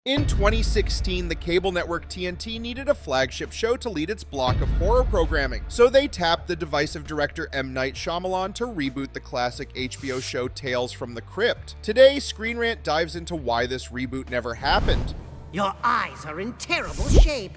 In 2016, the cable network TNT needed a flagship show to lead its block of horror programming, so they tapped the divisive director M. Night Shyamalan to reboot the classic HBO show Tales from the Crypt. Today, ScreenRant dives into why this reboot never happened. Your eyes are in terrible shape.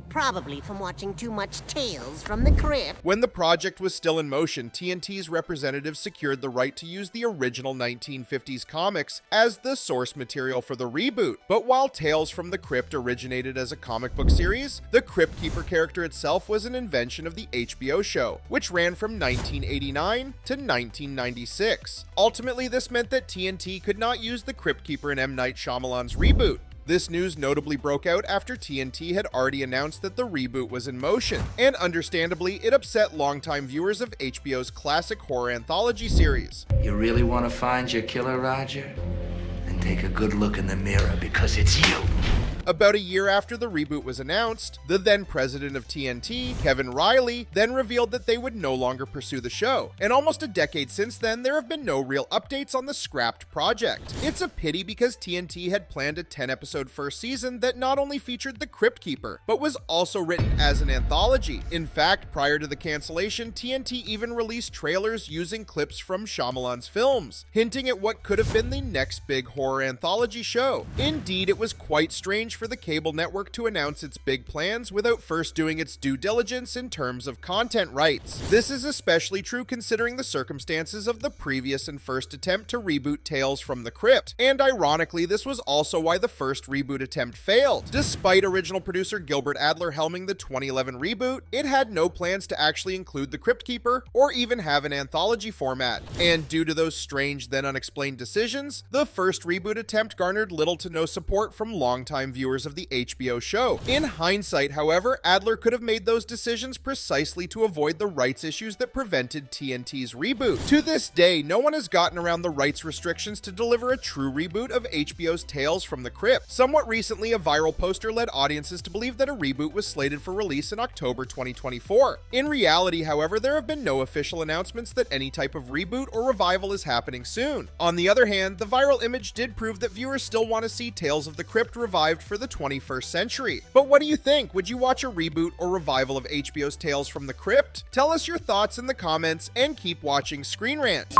Probably from watching too much Tales from the Crypt. When the project was still in motion, TNT's representatives secured the right to use the original 1950s comics as the source material for the reboot. But while Tales from the Crypt originated as a comic book series, the Cryptkeeper character itself was an invention of the HBO show, which ran from 1989 to 1996. Ultimately, this meant that TNT could not use the Cryptkeeper in M. Night Shyamalan's reboot. This news notably broke out after TNT had already announced that the reboot was in motion, and understandably, it upset longtime viewers of HBO's classic horror anthology series. You really want to find your killer, Roger? Then take a good look in the mirror, because it's you. About a year after the reboot was announced, the then president of TNT, Kevin Riley, then revealed that they would no longer pursue the show, and almost a decade since then, there have been no real updates on the scrapped project. It's a pity because TNT had planned a 10-episode first season that not only featured the Cryptkeeper, but was also written as an anthology. In fact, prior to the cancellation, TNT even released trailers using clips from Shyamalan's films, hinting at what could have been the next big horror anthology show. Indeed, it was quite strange for the cable network to announce its big plans without first doing its due diligence in terms of content rights. This is especially true considering the circumstances of the previous and first attempt to reboot Tales from the Crypt, and ironically, this was also why the first reboot attempt failed. Despite original producer Gilbert Adler helming the 2011 reboot, it had no plans to actually include the Cryptkeeper or even have an anthology format, and due to those strange then unexplained decisions, the first reboot attempt garnered little to no support from longtime viewers of the HBO show. In hindsight, however, Adler could have made those decisions precisely to avoid the rights issues that prevented TNT's reboot. To this day, no one has gotten around the rights restrictions to deliver a true reboot of HBO's Tales from the Crypt. Somewhat recently, a viral poster led audiences to believe that a reboot was slated for release in October 2024. In reality, however, there have been no official announcements that any type of reboot or revival is happening soon. On the other hand, the viral image did prove that viewers still want to see Tales of the Crypt revived for the 21st century. But what do you think? Would you watch a reboot or revival of HBO's Tales from the Crypt? Tell us your thoughts in the comments and keep watching ScreenRant.